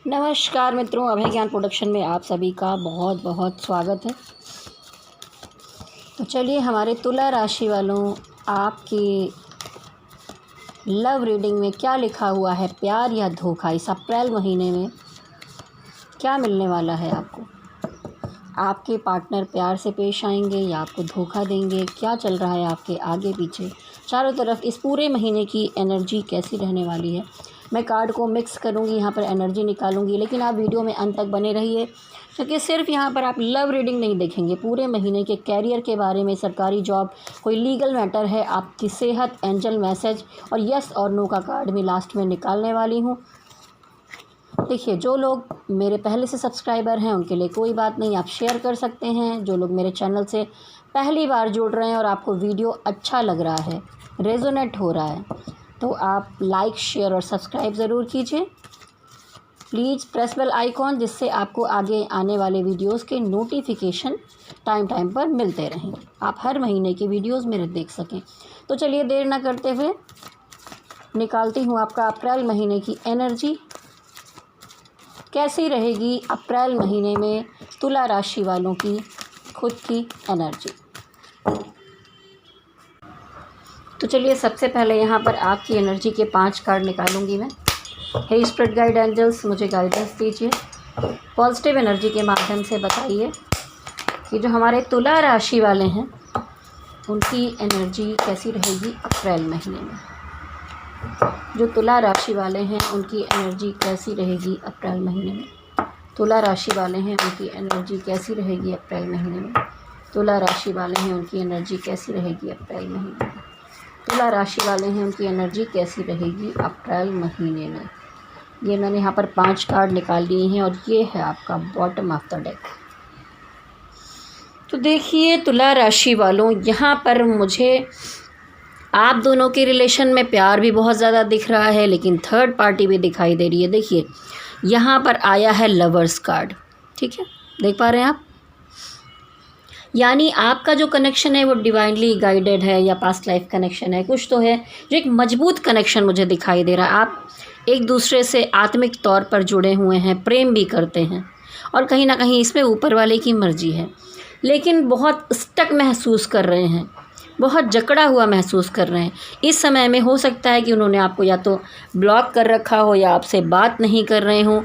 नमस्कार मित्रों, अभय ज्ञान प्रोडक्शन में आप सभी का बहुत बहुत स्वागत है। तो चलिए हमारे तुला राशि वालों, आपकी लव रीडिंग में क्या लिखा हुआ है, प्यार या धोखा, इस अप्रैल महीने में क्या मिलने वाला है आपको। आपके पार्टनर प्यार से पेश आएंगे या आपको धोखा देंगे, क्या चल रहा है आपके आगे पीछे चारों तरफ, इस पूरे महीने की एनर्जी कैसी रहने वाली है। मैं कार्ड को मिक्स करूंगी, यहाँ पर एनर्जी निकालूंगी, लेकिन आप वीडियो में अंत तक बने रहिए, क्योंकि सिर्फ यहाँ पर आप लव रीडिंग नहीं देखेंगे, पूरे महीने के कैरियर के बारे में, सरकारी जॉब, कोई लीगल मैटर है, आपकी सेहत, एंजल मैसेज और यस और नो का कार्ड मैं लास्ट में निकालने वाली हूँ। देखिए, जो लोग मेरे पहले से सब्सक्राइबर हैं उनके लिए कोई बात नहीं, आप शेयर कर सकते हैं। जो लोग मेरे चैनल से पहली बार जुड़ रहे हैं और आपको वीडियो अच्छा लग रहा है, रेजोनेट हो रहा है, तो आप लाइक, शेयर और सब्सक्राइब ज़रूर कीजिए। प्लीज़ प्रेस बेल आइकॉन, जिससे आपको आगे आने वाले वीडियोस के नोटिफिकेशन टाइम टाइम पर मिलते रहें, आप हर महीने की वीडियोस मेरे देख सकें। तो चलिए देर ना करते हुए निकालती हूँ आपका अप्रैल महीने की एनर्जी कैसी रहेगी। अप्रैल महीने में तुला राशि वालों की खुद की एनर्जी। तो चलिए सबसे पहले यहाँ पर आपकी एनर्जी के 5 कार्ड निकालूंगी मैं। हे स्पिरिट गाइड एंजल्स, मुझे गाइडेंस दीजिए, पॉजिटिव एनर्जी के माध्यम से बताइए कि जो हमारे तुला राशि वाले हैं उनकी एनर्जी कैसी रहेगी अप्रैल महीने में। जो तुला राशि वाले हैं उनकी एनर्जी कैसी रहेगी अप्रैल महीने में। तुला राशि वाले हैं उनकी एनर्जी कैसी रहेगी अप्रैल महीने में। तुला राशि वाले हैं उनकी एनर्जी कैसी रहेगी अप्रैल महीने में। तुला राशि वाले हैं उनकी एनर्जी कैसी रहेगी अप्रैल महीने में। ये मैंने यहाँ पर 5 कार्ड निकाल लिए हैं और ये है आपका बॉटम ऑफ द डेक। तो देखिए तुला राशि वालों, यहाँ पर मुझे आप दोनों के रिलेशन में प्यार भी बहुत ज़्यादा दिख रहा है, लेकिन थर्ड पार्टी भी दिखाई दे रही है। देखिए यहाँ पर आया है लवर्स कार्ड, ठीक है, देख पा रहे हैं आप। यानी आपका जो कनेक्शन है वो डिवाइनली गाइडेड है या पास्ट लाइफ कनेक्शन है, कुछ तो है जो एक मजबूत कनेक्शन मुझे दिखाई दे रहा है। आप एक दूसरे से आत्मिक तौर पर जुड़े हुए हैं, प्रेम भी करते हैं और कहीं ना कहीं इसमें ऊपर वाले की मर्जी है, लेकिन बहुत स्टक महसूस कर रहे हैं, बहुत जकड़ा हुआ महसूस कर रहे हैं। इस समय में हो सकता है कि उन्होंने आपको या तो ब्लॉक कर रखा हो या आपसे बात नहीं कर रहे हो,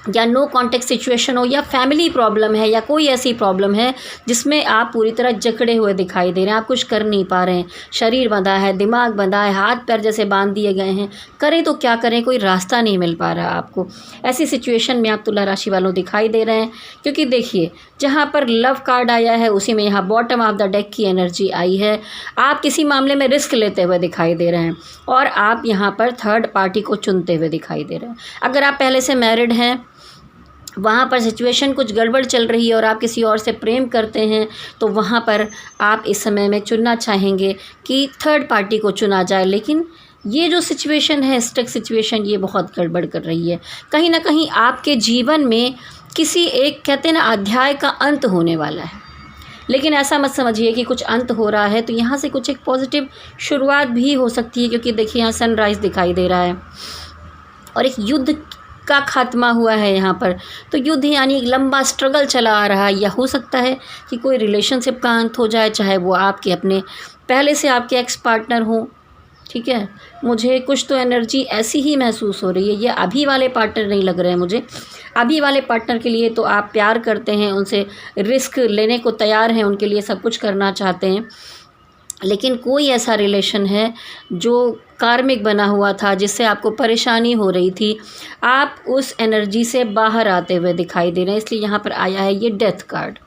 या नो कॉन्टेक्ट सिचुएशन हो, या फैमिली प्रॉब्लम है, या कोई ऐसी प्रॉब्लम है जिसमें आप पूरी तरह जकड़े हुए दिखाई दे रहे हैं। आप कुछ कर नहीं पा रहे हैं, शरीर बंधा है, दिमाग बंधा है, हाथ पैर जैसे बांध दिए गए हैं, करें तो क्या करें, कोई रास्ता नहीं मिल पा रहा आपको। ऐसी सिचुएशन में आप तुला राशि वालों दिखाई दे रहे हैं, क्योंकि देखिए जहाँ पर लव कार्ड आया है उसी में यहाँ बॉटम ऑफ द डेक की एनर्जी आई है। आप किसी मामले में रिस्क लेते हुए दिखाई दे रहे हैं और आप यहाँ पर थर्ड पार्टी को चुनते हुए दिखाई दे रहे हैं। अगर आप पहले से मैरिड हैं, वहाँ पर सिचुएशन कुछ गड़बड़ चल रही है और आप किसी और से प्रेम करते हैं, तो वहाँ पर आप इस समय में चुनना चाहेंगे कि थर्ड पार्टी को चुना जाए। लेकिन ये जो सिचुएशन है, स्टक सिचुएशन, ये बहुत गड़बड़ कर रही है। कहीं ना कहीं आपके जीवन में किसी एक, कहते हैं ना, अध्याय का अंत होने वाला है, लेकिन ऐसा मत समझिए कि कुछ अंत हो रहा है तो यहाँ से कुछ एक पॉजिटिव शुरुआत भी हो सकती है। क्योंकि देखिए यहाँ सनराइज़ दिखाई दे रहा है और एक युद्ध का खात्मा हुआ है यहाँ पर। तो युद्ध यानी एक लंबा स्ट्रगल चला आ रहा है, या हो सकता है कि कोई रिलेशनशिप का अंत हो जाए, चाहे वो आपके अपने पहले से आपके एक्स पार्टनर हो, ठीक है। मुझे कुछ तो एनर्जी ऐसी ही महसूस हो रही है। ये अभी वाले पार्टनर नहीं लग रहे हैं मुझे। अभी वाले पार्टनर के लिए तो आप प्यार करते हैं, उनसे रिस्क लेने को तैयार हैं, उनके लिए सब कुछ करना चाहते हैं, लेकिन कोई ऐसा रिलेशन है जो कार्मिक बना हुआ था, जिससे आपको परेशानी हो रही थी, आप उस एनर्जी से बाहर आते हुए दिखाई दे रहे हैं। इसलिए यहाँ पर आया है ये डेथ कार्ड।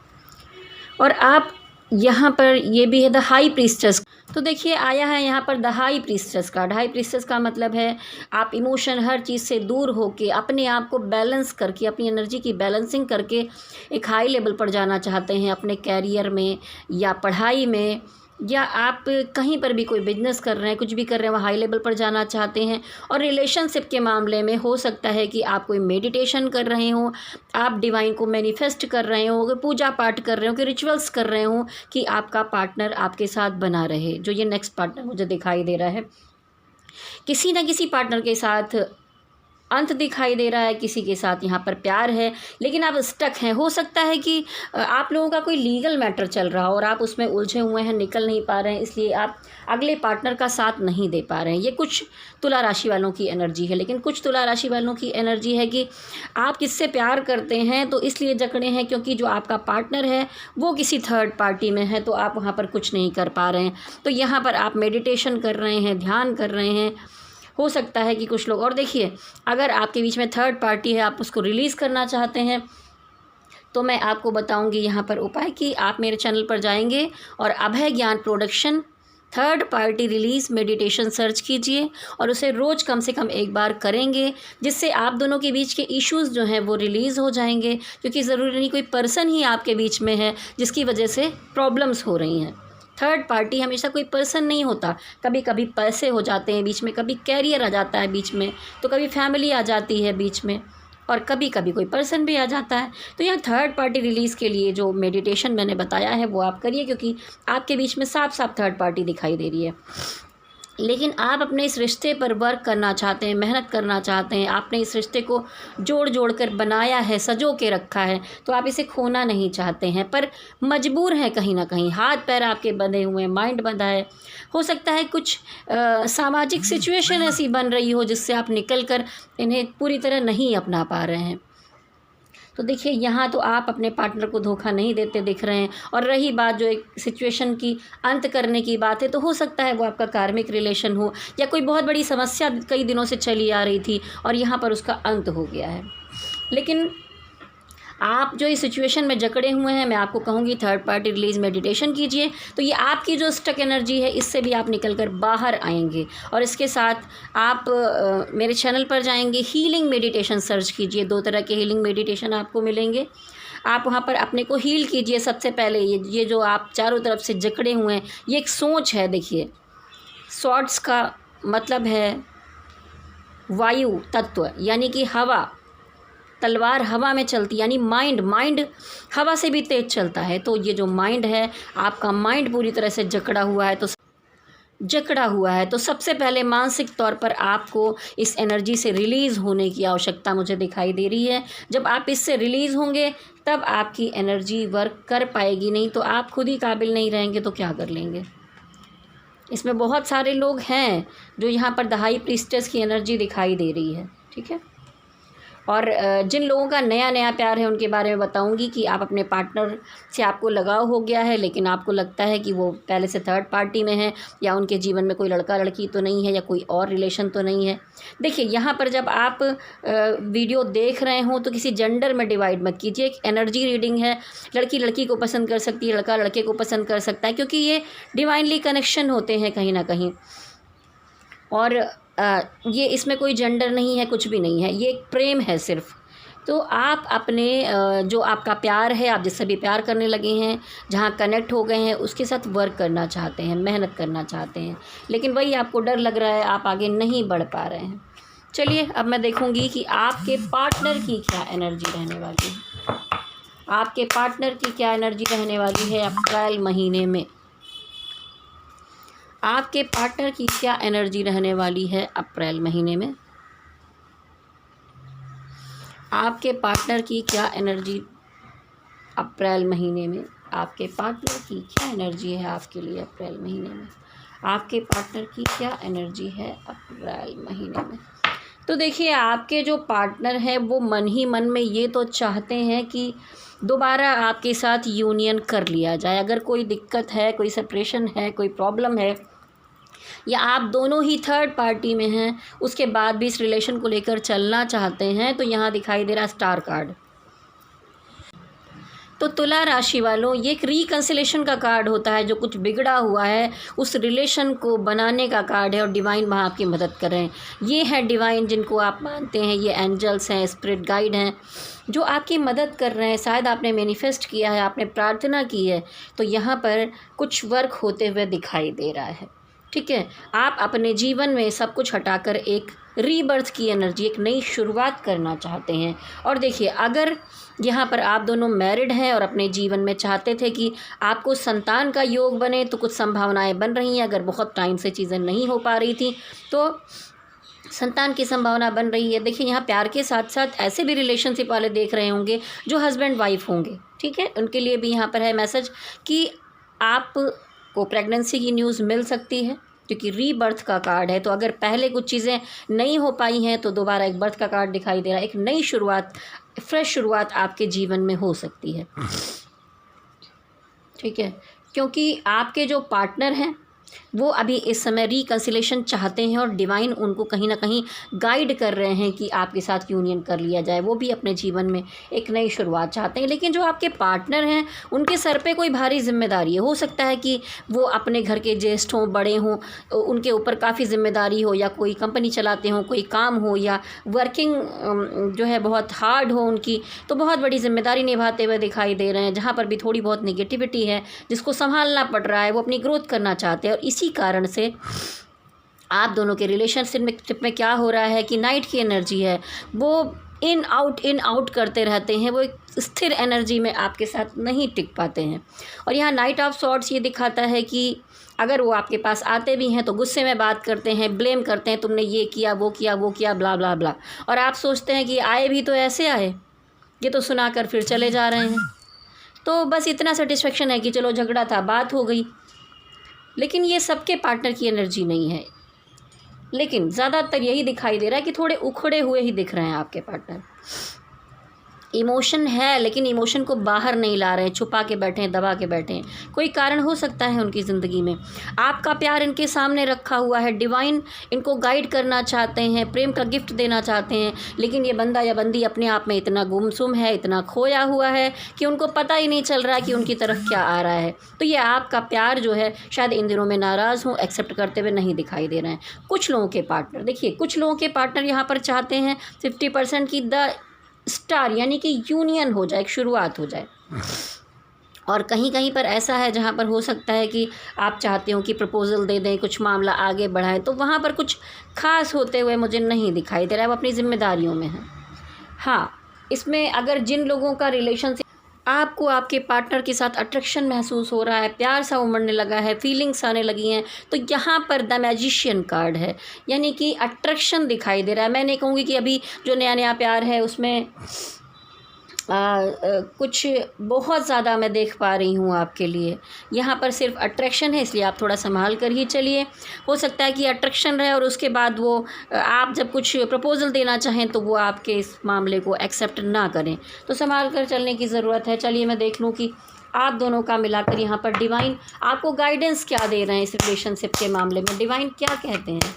और आप यहाँ पर ये भी है द हाई प्रीस्टेस। तो देखिए आया है यहाँ पर the high priestess card. High priestess का मतलब है आप इमोशन, हर चीज़ से दूर होके अपने आप को बैलेंस करके, अपनी एनर्जी की बैलेंसिंग करके एक हाई लेवल पर जाना चाहते हैं, अपने कैरियर में या पढ़ाई में, या आप कहीं पर भी कोई बिजनेस कर रहे हैं, कुछ भी कर रहे हैं, वो हाई लेवल पर जाना चाहते हैं। और रिलेशनशिप के मामले में हो सकता है कि आप कोई मेडिटेशन कर रहे हो, आप डिवाइन को मैनिफेस्ट कर रहे हो, पूजा पाठ कर रहे हो, कि रिचुअल्स कर रहे हो कि आपका पार्टनर आपके साथ बना रहे। जो ये नेक्स्ट पार्टनर मुझे दिखाई दे रहा है, किसी न किसी पार्टनर के साथ अंत दिखाई दे रहा है, किसी के साथ यहाँ पर प्यार है लेकिन आप स्टक हैं। हो सकता है कि आप लोगों का कोई लीगल मैटर चल रहा हो और आप उसमें उलझे हुए हैं, निकल नहीं पा रहे हैं, इसलिए आप अगले पार्टनर का साथ नहीं दे पा रहे हैं। ये कुछ तुला राशि वालों की एनर्जी है। लेकिन कुछ तुला राशि वालों की एनर्जी है कि आप किससे प्यार करते हैं तो इसलिए जकड़े हैं क्योंकि जो आपका पार्टनर है वो किसी थर्ड पार्टी में है, तो आप वहाँ पर कुछ नहीं कर पा रहे हैं। तो यहाँ पर आप मेडिटेशन कर रहे हैं, ध्यान कर रहे हैं। हो सकता है कि कुछ लोग, और देखिए अगर आपके बीच में थर्ड पार्टी है, आप उसको रिलीज़ करना चाहते हैं, तो मैं आपको बताऊंगी यहाँ पर उपाय कि आप मेरे चैनल पर जाएंगे और अभय ज्ञान production third party release meditation search कीजिए और उसे रोज़ कम से कम एक बार करेंगे, जिससे आप दोनों के बीच के इश्यूज़ जो हैं वो रिलीज़ हो जाएंगे। क्योंकि ज़रूरी नहीं कोई पर्सन ही आपके बीच में है जिसकी वजह से प्रॉब्लम्स हो रही हैं। थर्ड पार्टी हमेशा कोई पर्सन नहीं होता। कभी कभी पैसे हो जाते हैं बीच में, कभी कैरियर आ जाता है बीच में, तो कभी फैमिली आ जाती है बीच में, और कभी कभी कोई पर्सन भी आ जाता है। तो यहाँ थर्ड पार्टी रिलीज़ के लिए जो मेडिटेशन मैंने बताया है वो आप करिए, क्योंकि आपके बीच में साफ साफ थर्ड पार्टी दिखाई दे रही है। लेकिन आप अपने इस रिश्ते पर वर्क करना चाहते हैं, मेहनत करना चाहते हैं, आपने इस रिश्ते को जोड़ जोड़ कर बनाया है, संजो के रखा है, तो आप इसे खोना नहीं चाहते हैं, पर मजबूर हैं कहीं ना कहीं। हाथ पैर आपके बंधे हुए हैं, माइंड बंधा है। हो सकता है कुछ सामाजिक सिचुएशन ऐसी बन रही हो जिससे आप निकल कर इन्हें पूरी तरह नहीं अपना पा रहे हैं। तो देखिए यहाँ तो आप अपने पार्टनर को धोखा नहीं देते दिख रहे हैं। और रही बात जो एक सिचुएशन की अंत करने की बात है, तो हो सकता है वो आपका कार्मिक रिलेशन हो या कोई बहुत बड़ी समस्या कई दिनों से चली आ रही थी और यहाँ पर उसका अंत हो गया है। लेकिन आप जो इस सिचुएशन में जकड़े हुए हैं, मैं आपको कहूँगी थर्ड पार्टी रिलीज़ मेडिटेशन कीजिए, तो ये आपकी जो स्टक एनर्जी है इससे भी आप निकल कर बाहर आएंगे। और इसके साथ आप मेरे चैनल पर जाएंगे, हीलिंग मेडिटेशन सर्च कीजिए। 2 तरह के हीलिंग मेडिटेशन आपको मिलेंगे। आप वहाँ पर अपने को हील कीजिए। सबसे पहले ये जो आप चारों तरफ से जकड़े हुए हैं, ये एक सोच है। देखिए स्वॉर्ड्स का मतलब है वायु तत्व, यानी कि हवा। तलवार हवा में चलती, यानी माइंड हवा से भी तेज चलता है। तो ये जो माइंड है, आपका माइंड पूरी तरह से जकड़ा हुआ है। तो सबसे पहले मानसिक तौर पर आपको इस एनर्जी से रिलीज़ होने की आवश्यकता मुझे दिखाई दे रही है। जब आप इससे रिलीज़ होंगे तब आपकी एनर्जी वर्क कर पाएगी, नहीं तो आप खुद ही काबिल नहीं रहेंगे तो क्या कर लेंगे। इसमें बहुत सारे लोग हैं जो यहाँ पर द हाई प्रीस्टेस की एनर्जी दिखाई दे रही है, ठीक है। और जिन लोगों का नया नया प्यार है उनके बारे में बताऊंगी कि आप अपने पार्टनर से आपको लगाव हो गया है, लेकिन आपको लगता है कि वो पहले से थर्ड पार्टी में है, या उनके जीवन में कोई लड़का लड़की तो नहीं है, या कोई और रिलेशन तो नहीं है। देखिए यहाँ पर जब आप वीडियो देख रहे हो तो किसी जेंडर में डिवाइड मत कीजिए। एक एनर्जी रीडिंग है, लड़की लड़की को पसंद कर सकती है, लड़का लड़के को पसंद कर सकता है, क्योंकि ये डिवाइनली कनेक्शन होते हैं कहीं ना कहीं। और ये इसमें कोई जेंडर नहीं है, कुछ भी नहीं है, ये एक प्रेम है सिर्फ। तो आप अपने जो आपका प्यार है, आप जिससे भी प्यार करने लगे हैं, जहाँ कनेक्ट हो गए हैं, उसके साथ वर्क करना चाहते हैं, मेहनत करना चाहते हैं, लेकिन वही आपको डर लग रहा है, आप आगे नहीं बढ़ पा रहे हैं। चलिए अब मैं देखूंगी कि आपके पार्टनर की क्या एनर्जी रहने वाली है। आपके पार्टनर की क्या एनर्जी रहने वाली है अप्रैल महीने में। आपके पार्टनर की क्या एनर्जी रहने वाली है अप्रैल महीने में। आपके पार्टनर की क्या एनर्जी अप्रैल महीने में। आपके पार्टनर की क्या एनर्जी है आपके लिए अप्रैल महीने में। आपके पार्टनर की क्या एनर्जी है अप्रैल महीने में। तो देखिए आपके जो पार्टनर हैं वो मन ही मन में ये तो चाहते हैं कि दोबारा आपके साथ यूनियन कर लिया जाए। अगर कोई दिक्कत है, कोई सेपरेशन है, कोई प्रॉब्लम है, या आप दोनों ही थर्ड पार्टी में हैं, उसके बाद भी इस रिलेशन को लेकर चलना चाहते हैं, तो यहाँ दिखाई दे रहा स्टार कार्ड। तो तुला राशि वालों, ये एक रिकंसिलेशन का कार्ड होता है। जो कुछ बिगड़ा हुआ है उस रिलेशन को बनाने का कार्ड है, और डिवाइन वहाँ आपकी मदद कर रहे हैं। ये हैं डिवाइन जिनको आप मानते हैं, ये एंजल्स हैं, स्पिरिट गाइड हैं, जो आपकी मदद कर रहे हैं। शायद आपने मैनिफेस्ट किया है, आपने प्रार्थना की है, तो यहाँ पर कुछ वर्क होते हुए दिखाई दे रहा है, ठीक है। आप अपने जीवन में सब कुछ हटाकर एक रीबर्थ की एनर्जी, एक नई शुरुआत करना चाहते हैं। और देखिए अगर यहाँ पर आप दोनों मैरिड हैं और अपने जीवन में चाहते थे कि आपको संतान का योग बने, तो कुछ संभावनाएं बन रही हैं। अगर बहुत टाइम से चीज़ें नहीं हो पा रही थी तो संतान की संभावना बन रही है। देखिए यहाँ प्यार के साथ साथ ऐसे भी रिलेशनशिप वाले देख रहे होंगे जो हस्बैंड वाइफ होंगे, ठीक है, उनके लिए भी यहाँ पर है मैसेज कि आपको प्रेगनेंसी की न्यूज़ मिल सकती है, क्योंकि रीबर्थ का कार्ड है। तो अगर पहले कुछ चीज़ें नहीं हो पाई हैं तो दोबारा एक बर्थ का कार्ड दिखाई दे रहा है। एक नई शुरुआत, फ्रेश शुरुआत आपके जीवन में हो सकती है, ठीक है, क्योंकि आपके जो पार्टनर हैं वो अभी इस समय रिकंसिलेशन चाहते हैं और डिवाइन उनको कहीं ना कहीं गाइड कर रहे हैं कि आपके साथ यूनियन कर लिया जाए। वो भी अपने जीवन में एक नई शुरुआत चाहते हैं। लेकिन जो आपके पार्टनर हैं उनके सर पे कोई भारी जिम्मेदारी है। हो सकता है कि वो अपने घर के ज्येष्ठ हों, बड़े हों, उनके ऊपर काफ़ी जिम्मेदारी हो, या कोई कंपनी चलाते हों, कोई काम हो, या वर्किंग जो है बहुत हार्ड हो उनकी, तो बहुत बड़ी जिम्मेदारी निभाते हुए दिखाई दे रहे हैं। जहाँ पर भी थोड़ी बहुत निगेटिविटी है जिसको संभालना पड़ रहा है, वो अपनी ग्रोथ करना चाहते हैं। और इसी कारण से आप दोनों के रिलेशनशिप में क्या हो रहा है कि नाइट की एनर्जी है, वो इन आउट करते रहते हैं। वो एक स्थिर एनर्जी में आपके साथ नहीं टिक पाते हैं। और यहाँ नाइट ऑफ सॉर्ड्स ये दिखाता है कि अगर वो आपके पास आते भी हैं तो गुस्से में बात करते हैं, ब्लेम करते हैं, तुमने ये किया, वो किया, वो किया, ब्ला ब्ला ब्ला। और आप सोचते हैं कि आए भी तो ऐसे आए, ये तो सुनाकर फिर चले जा रहे हैं। तो बस इतना सेटिस्फेक्शन है कि चलो झगड़ा था, बात हो गई। लेकिन ये सबके पार्टनर की एनर्जी नहीं है। लेकिन ज़्यादातर यही दिखाई दे रहा है कि थोड़े उखड़े हुए ही दिख रहे हैं आपके पार्टनर। इमोशन है लेकिन इमोशन को बाहर नहीं ला रहे हैं, छुपा के बैठे हैं, दबा के बैठे हैं। कोई कारण हो सकता है उनकी ज़िंदगी में। आपका प्यार इनके सामने रखा हुआ है। डिवाइन इनको गाइड करना चाहते हैं, प्रेम का गिफ्ट देना चाहते हैं। लेकिन ये बंदा या बंदी अपने आप में इतना गुमसुम है, इतना खोया हुआ है कि उनको पता ही नहीं चल रहा कि उनकी तरफ क्या आ रहा है। तो ये आपका प्यार जो है शायद इन दिनों में नाराज़ हों, एक्सेप्ट करते हुए नहीं दिखाई दे रहे हैं। कुछ लोगों के पार्टनर, देखिए कुछ लोगों के पार्टनर यहाँ पर चाहते हैं 50% की द स्टार, यानी कि यूनियन हो जाए, एक शुरुआत हो जाए। और कहीं कहीं पर ऐसा है जहाँ पर हो सकता है कि आप चाहते हो कि प्रपोज़ल दे दें, कुछ मामला आगे बढ़ाएं, तो वहाँ पर कुछ खास होते हुए मुझे नहीं दिखाई दे रहा है। वो अपनी जिम्मेदारियों में है। हाँ, इसमें अगर जिन लोगों का रिलेशनशिप, आपको आपके पार्टनर के साथ अट्रैक्शन महसूस हो रहा है, प्यार सा उमड़ने लगा है, फीलिंग्स आने लगी हैं, तो यहाँ पर द मैजिशियन कार्ड है, यानी कि अट्रैक्शन दिखाई दे रहा है। मैं नहीं कहूँगी कि अभी जो नया नया प्यार है उसमें कुछ बहुत ज़्यादा मैं देख पा रही हूँ आपके लिए। यहाँ पर सिर्फ अट्रैक्शन है, इसलिए आप थोड़ा संभाल कर ही चलिए। हो सकता है कि अट्रैक्शन रहे और उसके बाद वो आप जब कुछ प्रपोज़ल देना चाहें तो वो आपके इस मामले को एक्सेप्ट ना करें, तो संभाल कर चलने की ज़रूरत है। चलिए मैं देख लूँ कि आप दोनों का मिलाकर यहाँ पर डिवाइन आपको गाइडेंस क्या दे रहे हैं इस रिलेशनशिप के मामले में। डिवाइन क्या कहते हैं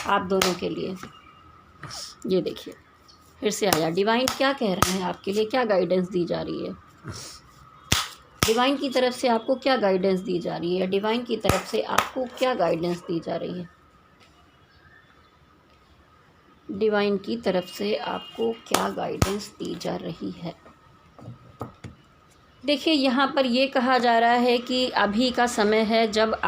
आप दोनों के लिए, ये देखिए फिर से आया। डिवाइन क्या कह रहे हैं आपके लिए, क्या गाइडेंस दी जा रही है डिवाइन की तरफ से, आपको क्या गाइडेंस दी जा रही है डिवाइन की तरफ से, आपको क्या गाइडेंस दी जा रही है डिवाइन की तरफ से, आपको क्या गाइडेंस दी जा रही है। देखिए यहाँ पर ये कहा जा रहा है कि अभी का समय है जब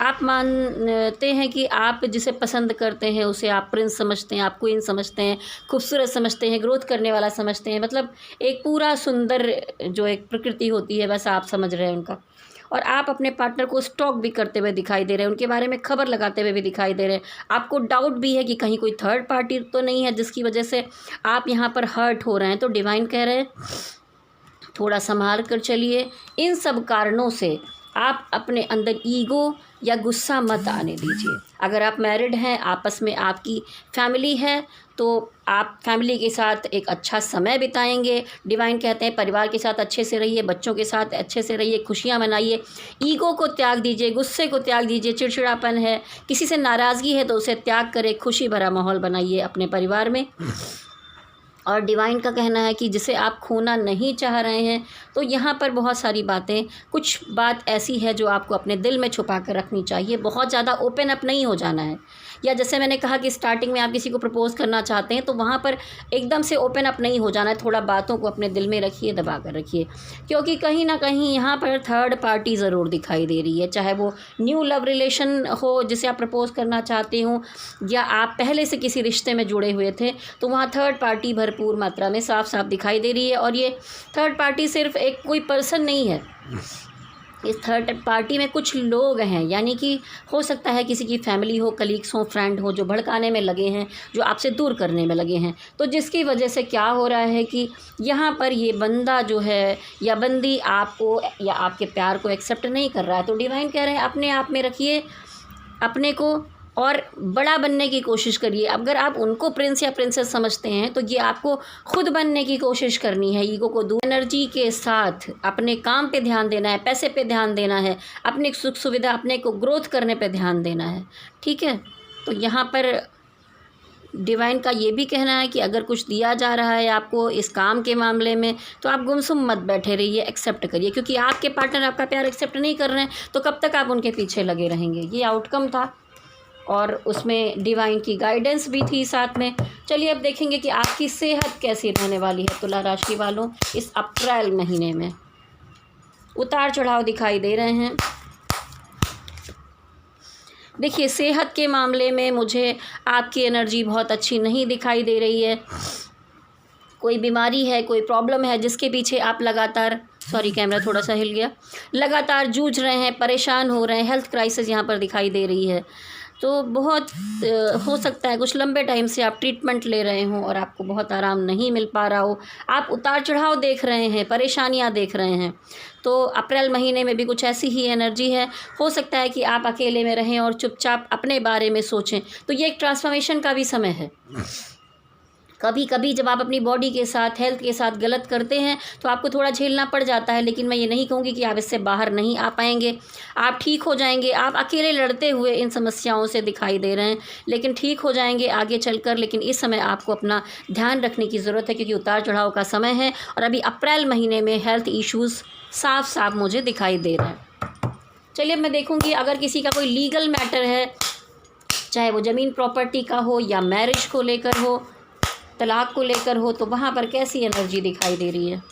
आप मानते हैं कि आप जिसे पसंद करते हैं उसे आप प्रिंस समझते हैं, आप क्वीन समझते हैं, खूबसूरत समझते हैं, ग्रोथ करने वाला समझते हैं। मतलब एक पूरा सुंदर जो एक प्रकृति होती है बस आप समझ रहे हैं उनका। और आप अपने पार्टनर को स्टॉक भी करते हुए दिखाई दे रहे हैं, उनके बारे में खबर लगाते हुए भी दिखाई दे रहे हैं। आपको डाउट भी है कि कहीं कोई थर्ड पार्टी तो नहीं है जिसकी वजह से आप यहाँ पर हर्ट हो रहे हैं। तो डिवाइन कह रहे हैं थोड़ा संभाल कर चलिए। इन सब कारणों से आप अपने अंदर ईगो या गुस्सा मत आने दीजिए। अगर आप मैरिड हैं, आपस में आपकी फैमिली है, तो आप फैमिली के साथ एक अच्छा समय बिताएंगे। डिवाइन कहते हैं परिवार के साथ अच्छे से रहिए, बच्चों के साथ अच्छे से रहिए, खुशियां मनाइए। ईगो को त्याग दीजिए, गुस्से को त्याग दीजिए। चिड़चिड़ापन है, किसी से नाराज़गी है तो उसे त्याग करें, खुशी भरा माहौल बनाइए अपने परिवार में। और डिवाइन का कहना है कि जिसे आप खोना नहीं चाह रहे हैं, तो यहाँ पर बहुत सारी बातें, कुछ बात ऐसी है जो आपको अपने दिल में छुपा कर रखनी चाहिए। बहुत ज़्यादा ओपन अप नहीं हो जाना है। या जैसे मैंने कहा कि स्टार्टिंग में आप किसी को प्रपोज़ करना चाहते हैं तो वहाँ पर एकदम से ओपन अप नहीं हो जाना है। थोड़ा बातों को अपने दिल में रखिए, दबा कर रखिए, क्योंकि कहीं ना कहीं यहाँ पर थर्ड पार्टी ज़रूर दिखाई दे रही है। चाहे वो न्यू लव रिलेशन हो जिसे आप प्रपोज़ करना चाहते हो, या आप पहले से किसी रिश्ते में जुड़े हुए थे, तो वहाँ थर्ड पार्टी भरपूर मात्रा में साफ साफ दिखाई दे रही है। और ये थर्ड पार्टी सिर्फ एक कोई पर्सन नहीं है, इस थर्ड पार्टी में कुछ लोग हैं, यानी कि हो सकता है किसी की फैमिली हो, कलीग्स हो, फ्रेंड हो, जो भड़काने में लगे हैं, जो आपसे दूर करने में लगे हैं। तो जिसकी वजह से क्या हो रहा है कि यहाँ पर ये बंदा जो है या बंदी आपको या आपके प्यार को एक्सेप्ट नहीं कर रहा है। तो डिवाइन कह रहे हैं अपने आप में रखिए अपने को और बड़ा बनने की कोशिश करिए। अगर आप उनको प्रिंस या प्रिंसेस समझते हैं तो ये आपको खुद बनने की कोशिश करनी है। ईगो को दूर एनर्जी के साथ अपने काम पे ध्यान देना है, पैसे पे ध्यान देना है, अपनी सुख सुविधा, अपने को ग्रोथ करने पे ध्यान देना है। ठीक है, तो यहाँ पर डिवाइन का ये भी कहना है कि अगर कुछ दिया जा रहा है आपको इस काम के मामले में तो आप गुमसुम मत बैठे रहिए, एक्सेप्ट करिए, क्योंकि आपके पार्टनर आपका प्यार एक्सेप्ट नहीं कर रहे हैं तो कब तक आप उनके पीछे लगे रहेंगे। ये आउटकम था और उसमें डिवाइन की गाइडेंस भी थी साथ में। चलिए अब देखेंगे कि आपकी सेहत कैसी रहने वाली है तुला राशि वालों इस अप्रैल महीने में। उतार चढ़ाव दिखाई दे रहे हैं। देखिए सेहत के मामले में मुझे आपकी एनर्जी बहुत अच्छी नहीं दिखाई दे रही है। कोई बीमारी है, कोई प्रॉब्लम है जिसके पीछे आप लगातार, सॉरी कैमरा थोड़ा सा हिल गया, लगातार जूझ रहे हैं, परेशान हो रहे हैं। हेल्थ क्राइसिस यहाँ पर दिखाई दे रही है। तो बहुत हो सकता है कुछ लंबे टाइम से आप ट्रीटमेंट ले रहे हों और आपको बहुत आराम नहीं मिल पा रहा हो। आप उतार चढ़ाव देख रहे हैं, परेशानियां देख रहे हैं। तो अप्रैल महीने में भी कुछ ऐसी ही एनर्जी है। हो सकता है कि आप अकेले में रहें और चुपचाप अपने बारे में सोचें। तो ये एक ट्रांसफॉर्मेशन का भी समय है। कभी कभी जब आप अपनी बॉडी के साथ, हेल्थ के साथ गलत करते हैं तो आपको थोड़ा झेलना पड़ जाता है, लेकिन मैं ये नहीं कहूँगी कि आप इससे बाहर नहीं आ पाएंगे। आप ठीक हो जाएंगे। आप अकेले लड़ते हुए इन समस्याओं से दिखाई दे रहे हैं, लेकिन ठीक हो जाएंगे आगे चलकर। लेकिन इस समय आपको अपना ध्यान रखने की ज़रूरत है, क्योंकि उतार चढ़ाव का समय है और अभी अप्रैल महीने में हेल्थ इश्यूज़ साफ साफ मुझे दिखाई दे रहे हैं। चलिए अब मैं देखूँगी अगर किसी का कोई लीगल मैटर है, चाहे वो ज़मीन प्रॉपर्टी का हो या मैरिज को लेकर हो, तलाक को लेकर हो, तो वहाँ पर कैसी एनर्जी दिखाई दे रही है।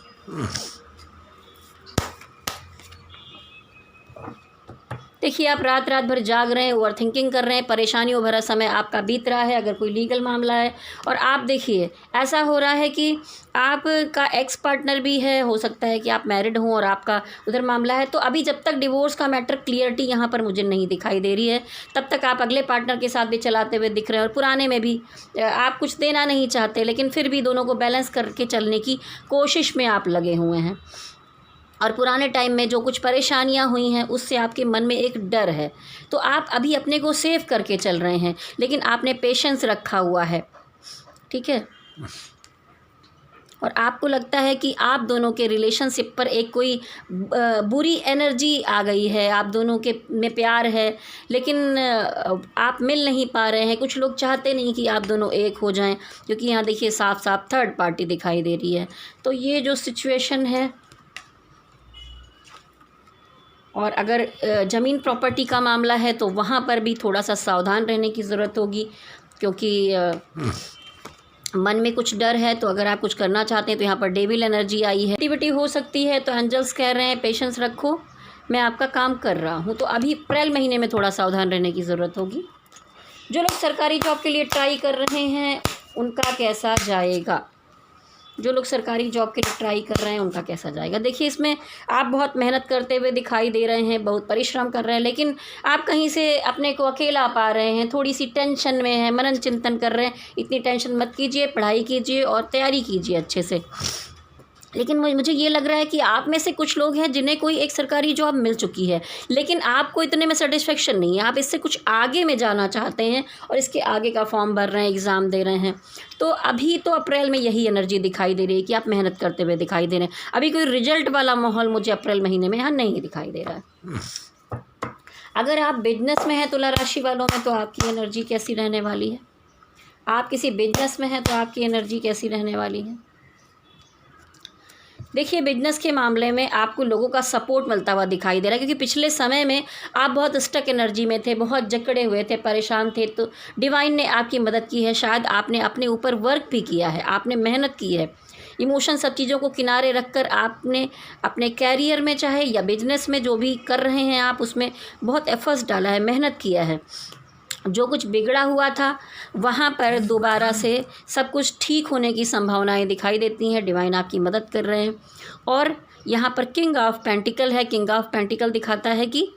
देखिए आप रात रात भर जाग रहे हैं, ओवर थिंकिंग कर रहे हैं, परेशानियों भरा समय आपका बीत रहा है अगर कोई लीगल मामला है। और आप देखिए ऐसा हो रहा है कि आपका एक्स पार्टनर भी है, हो सकता है कि आप मैरिड हों और आपका उधर मामला है। तो अभी जब तक डिवोर्स का मैटर क्लियरिटी यहाँ पर मुझे नहीं दिखाई दे रही है, तब तक आप अगले पार्टनर के साथ भी चलाते हुए दिख रहे हैं और पुराने में भी आप कुछ देना नहीं चाहते, लेकिन फिर भी दोनों को बैलेंस करके चलने की कोशिश में आप लगे हुए हैं। और पुराने टाइम में जो कुछ परेशानियां हुई हैं उससे आपके मन में एक डर है। तो आप अभी अपने को सेव करके चल रहे हैं, लेकिन आपने पेशेंस रखा हुआ है। ठीक है, और आपको लगता है कि आप दोनों के रिलेशनशिप पर एक कोई बुरी एनर्जी आ गई है, आप दोनों के में प्यार है लेकिन आप मिल नहीं पा रहे हैं। कुछ लोग चाहते नहीं कि आप दोनों एक हो जाएं, क्योंकि यहाँ देखिए साफ साफ थर्ड पार्टी दिखाई दे रही है। तो ये जो सिचुएशन है, और अगर ज़मीन प्रॉपर्टी का मामला है तो वहाँ पर भी थोड़ा सा सावधान रहने की ज़रूरत होगी, क्योंकि मन में कुछ डर है। तो अगर आप कुछ करना चाहते हैं तो यहाँ पर डेविल एनर्जी आई है, एक्टिविटी हो सकती है। तो एंजल्स कह रहे हैं पेशेंस रखो, मैं आपका काम कर रहा हूँ। तो अभी अप्रैल महीने में थोड़ा सावधान रहने की ज़रूरत होगी। जो लोग सरकारी जॉब के लिए ट्राई कर रहे हैं उनका कैसा जाएगा, जो लोग सरकारी जॉब के लिए ट्राई कर रहे हैं उनका कैसा जाएगा। देखिए इसमें आप बहुत मेहनत करते हुए दिखाई दे रहे हैं, बहुत परिश्रम कर रहे हैं, लेकिन आप कहीं से अपने को अकेला पा रहे हैं, थोड़ी सी टेंशन में है, मनन चिंतन कर रहे हैं। इतनी टेंशन मत कीजिए, पढ़ाई कीजिए और तैयारी कीजिए अच्छे से। लेकिन मुझे ये लग रहा है कि आप में से कुछ लोग हैं जिन्हें कोई एक सरकारी जॉब मिल चुकी है, लेकिन आपको इतने में सेटिस्फेक्शन नहीं है। आप इससे कुछ आगे में जाना चाहते हैं और इसके आगे का फॉर्म भर रहे हैं, एग्ज़ाम दे रहे हैं। तो अभी तो अप्रैल में यही एनर्जी दिखाई दे रही है कि आप मेहनत करते हुए दिखाई दे रहे हैं। अभी कोई रिजल्ट वाला माहौल मुझे अप्रैल महीने में यहाँ नहीं दिखाई दे रहा है। अगर आप बिजनेस में हैं तुला राशि वालों में, तो आपकी एनर्जी कैसी रहने वाली है। आप किसी बिजनेस में हैं तो आपकी एनर्जी कैसी रहने वाली है। देखिए बिजनेस के मामले में आपको लोगों का सपोर्ट मिलता हुआ दिखाई दे रहा है, क्योंकि पिछले समय में आप बहुत स्टक एनर्जी में थे, बहुत जकड़े हुए थे, परेशान थे। तो डिवाइन ने आपकी मदद की है। शायद आपने अपने ऊपर वर्क भी किया है, आपने मेहनत की है। इमोशन सब चीज़ों को किनारे रखकर आपने अपने कैरियर में चाहे या बिजनेस में जो भी कर रहे हैं आप, उसमें बहुत एफर्ट्स डाला है, मेहनत किया है। जो कुछ बिगड़ा हुआ था वहाँ पर दोबारा से सब कुछ ठीक होने की संभावनाएं दिखाई देती हैं। डिवाइन आपकी मदद कर रहे हैं। और यहाँ पर किंग ऑफ पेंटिकल है। किंग ऑफ पेंटिकल दिखाता है कि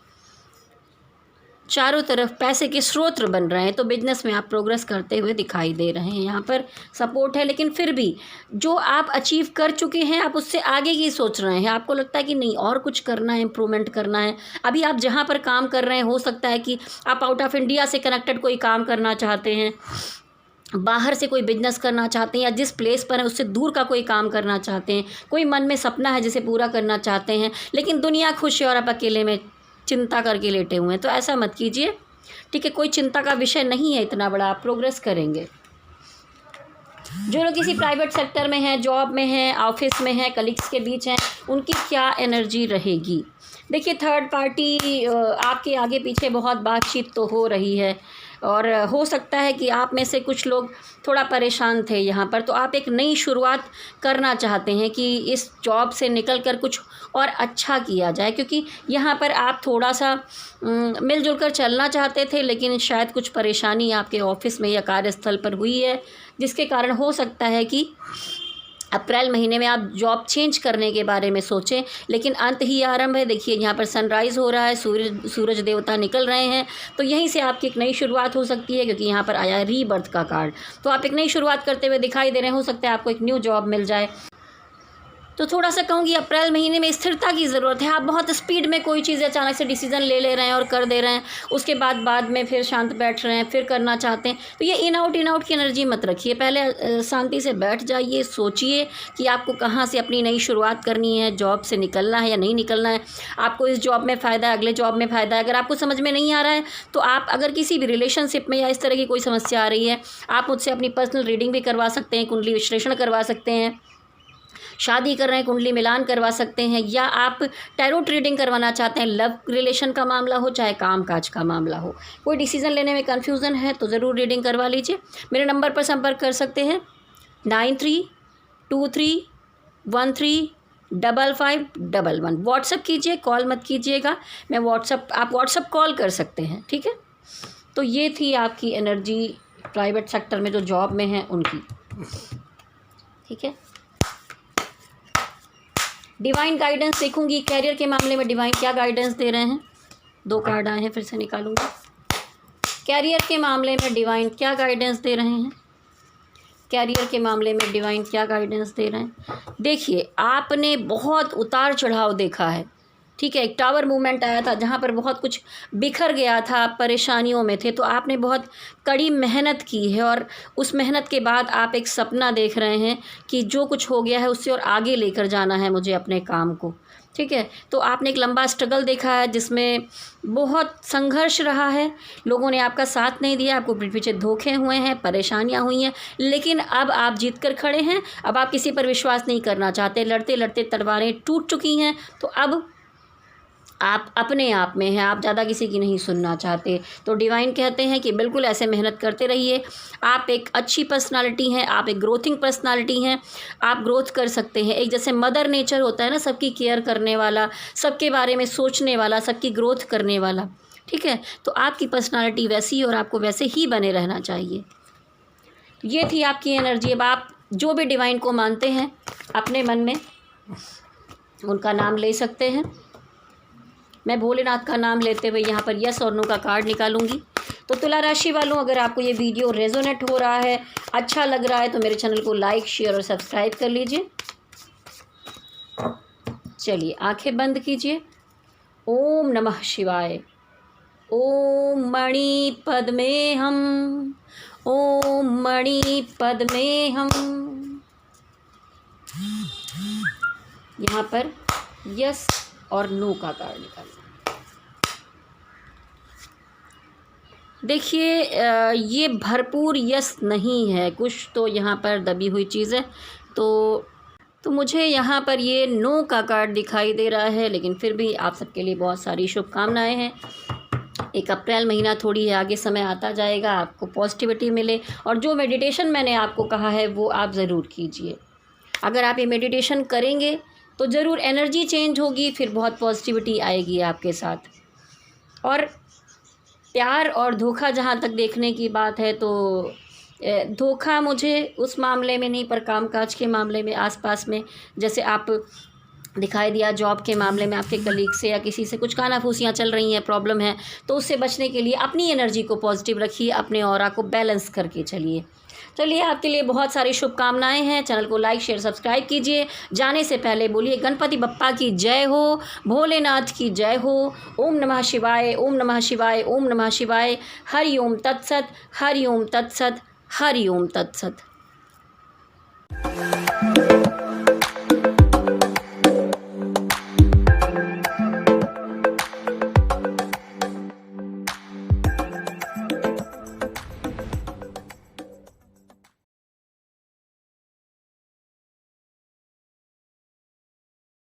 चारों तरफ पैसे के स्रोत बन रहे हैं, तो बिजनेस में आप प्रोग्रेस करते हुए दिखाई दे रहे हैं। यहाँ पर सपोर्ट है, लेकिन फिर भी जो आप अचीव कर चुके हैं आप उससे आगे की सोच रहे हैं। आपको लगता है कि नहीं और कुछ करना है, इम्प्रूवमेंट करना है। अभी आप जहाँ पर काम कर रहे हैं हो सकता है कि आप आउट ऑफ इंडिया से कनेक्टेड कोई काम करना चाहते हैं, बाहर से कोई बिजनेस करना चाहते हैं, या जिस प्लेस पर है उससे दूर का कोई काम करना चाहते हैं। कोई मन में सपना है जिसे पूरा करना चाहते हैं, लेकिन दुनिया खुश है और आप अकेले में चिंता करके लेटे हुए हैं। तो ऐसा मत कीजिए, ठीक है। कोई चिंता का विषय नहीं है इतना बड़ा, आप प्रोग्रेस करेंगे। जो लोग किसी प्राइवेट सेक्टर में हैं, जॉब में हैं, ऑफिस में हैं, कलीग्स के बीच हैं, उनकी क्या एनर्जी रहेगी। देखिए, थर्ड पार्टी आपके आगे पीछे बहुत बातचीत तो हो रही है, और हो सकता है कि आप में से कुछ लोग थोड़ा परेशान थे यहाँ पर, तो आप एक नई शुरुआत करना चाहते हैं कि इस जॉब से निकल कर कुछ और अच्छा किया जाए, क्योंकि यहाँ पर आप थोड़ा सा मिलजुल कर चलना चाहते थे, लेकिन शायद कुछ परेशानी आपके ऑफिस में या कार्यस्थल पर हुई है, जिसके कारण हो सकता है कि अप्रैल महीने में आप जॉब चेंज करने के बारे में सोचें, लेकिन अंत ही आरंभ है। देखिए, यहाँ पर सनराइज़ हो रहा है, सूरज देवता निकल रहे हैं, तो यहीं से आपकी एक नई शुरुआत हो सकती है, क्योंकि यहाँ पर आया है रीबर्थ का कार्ड। तो आप एक नई शुरुआत करते हुए दिखाई दे रहे हैं। हो सकता है आपको एक न्यू जॉब मिल जाए। तो थोड़ा सा कहूँगी अप्रैल महीने में स्थिरता की ज़रूरत है। आप बहुत स्पीड में कोई चीज़ अचानक से डिसीज़न ले रहे हैं और कर दे रहे हैं, उसके बाद में फिर शांत बैठ रहे हैं, फिर करना चाहते हैं। तो ये इन आउट की एनर्जी मत रखिए। पहले शांति से बैठ जाइए, सोचिए कि आपको कहाँ से अपनी नई शुरुआत करनी है, जॉब से निकलना है या नहीं निकलना है, आपको इस जॉब में फ़ायदा है, अगले जॉब में फ़ायदा है। अगर आपको समझ में नहीं आ रहा है तो आप अगर किसी भी रिलेशनशिप में या इस तरह की कोई समस्या आ रही है, आप मुझसे अपनी पर्सनल रीडिंग भी करवा सकते हैं, कुंडली विश्लेषण करवा सकते हैं, शादी कर रहे हैं कुंडली मिलान करवा सकते हैं, या आप टैरोट रीडिंग करवाना चाहते हैं, लव रिलेशन का मामला हो चाहे काम काज का मामला हो। कोई डिसीज़न लेने में कन्फ्यूज़न है तो ज़रूर रीडिंग करवा लीजिए। मेरे नंबर पर संपर्क कर सकते हैं 9323135511। व्हाट्सअप कीजिए, कॉल मत कीजिएगा। आप व्हाट्सअप कॉल कर सकते हैं, ठीक है। तो ये थी आपकी एनर्जी प्राइवेट सेक्टर में जो जॉब में है उनकी, ठीक है। डिवाइन गाइडेंस देखूंगी कैरियर के मामले में डिवाइन क्या गाइडेंस दे रहे हैं। 2 कार्ड आए हैं, फिर से निकालूंगी। कैरियर के मामले में डिवाइन क्या गाइडेंस दे रहे हैं, कैरियर के मामले में डिवाइन क्या गाइडेंस दे रहे हैं। देखिए, आपने बहुत उतार चढ़ाव देखा है, ठीक है। एक टावर मूवमेंट आया था जहाँ पर बहुत कुछ बिखर गया था, आप परेशानियों में थे, तो आपने बहुत कड़ी मेहनत की है, और उस मेहनत के बाद आप एक सपना देख रहे हैं कि जो कुछ हो गया है उससे और आगे लेकर जाना है मुझे अपने काम को, ठीक है। तो आपने एक लंबा स्ट्रगल देखा है जिसमें बहुत संघर्ष रहा है, लोगों ने आपका साथ नहीं दिया, आपको पीठ पीछे धोखे हुए हैं, परेशानियां हुई हैं, लेकिन अब आप जीत कर खड़े हैं। अब आप किसी पर विश्वास नहीं करना चाहते, लड़ते लड़ते तलवारें टूट चुकी हैं, तो अब आप अपने आप में हैं, आप ज़्यादा किसी की नहीं सुनना चाहते। तो डिवाइन कहते हैं कि बिल्कुल ऐसे मेहनत करते रहिए। आप एक अच्छी पर्सनालिटी हैं, आप एक ग्रोथिंग पर्सनालिटी हैं, आप ग्रोथ कर सकते हैं। एक जैसे मदर नेचर होता है ना, सबकी केयर करने वाला, सबके बारे में सोचने वाला, सबकी ग्रोथ करने वाला, ठीक है। तो आपकी पर्सनालिटी वैसी और आपको वैसे ही बने रहना चाहिए। ये थी आपकी एनर्जी। अब आप जो भी डिवाइन को मानते हैं अपने मन में उनका नाम ले सकते हैं। मैं भोलेनाथ का नाम लेते हुए यहाँ पर यस और नो का कार्ड निकालूंगी। तो तुला राशि वालों, अगर आपको ये वीडियो रेजोनेट हो रहा है, अच्छा लग रहा है, तो मेरे चैनल को लाइक, शेयर और सब्सक्राइब कर लीजिए। चलिए, आंखें बंद कीजिए। ओम नमः शिवाय। ओम मणि पद्मे हम, ओम मणि पद्मे हम। यहाँ पर यस और नो का कार्ड निकालना। देखिए, ये भरपूर यस नहीं है, कुछ तो यहाँ पर दबी हुई चीज़ है। तो मुझे यहाँ पर ये नो का कार्ड दिखाई दे रहा है, लेकिन फिर भी आप सबके लिए बहुत सारी शुभकामनाएं हैं। एक अप्रैल महीना थोड़ी आगे समय आता जाएगा, आपको पॉजिटिविटी मिले, और जो मेडिटेशन मैंने आपको कहा है वो आप ज़रूर कीजिए। अगर आप ये मेडिटेशन करेंगे तो ज़रूर एनर्जी चेंज होगी, फिर बहुत पॉजिटिविटी आएगी आपके साथ। और प्यार और धोखा जहाँ तक देखने की बात है तो धोखा मुझे उस मामले में नहीं, पर कामकाज के मामले में, आसपास में, जैसे आप दिखाई दिया जॉब के मामले में आपके कलीग से या किसी से कुछ कानाफूसियाँ चल रही हैं, प्रॉब्लम है, तो उससे बचने के लिए अपनी एनर्जी को पॉजिटिव रखिए, अपने ऑरा को बैलेंस करके चलिए। चलिए, आपके लिए बहुत सारी शुभकामनाएं हैं। चैनल को लाइक शेयर सब्सक्राइब कीजिए। जाने से पहले बोलिए गणपति बप्पा की जय हो, भोलेनाथ की जय हो। ओम नमः शिवाय, ओम नमः शिवाय, ओम नमः शिवाय। हरि ओम तत्सत, हरि ओम तत्सत, हरि ओम तत्सत।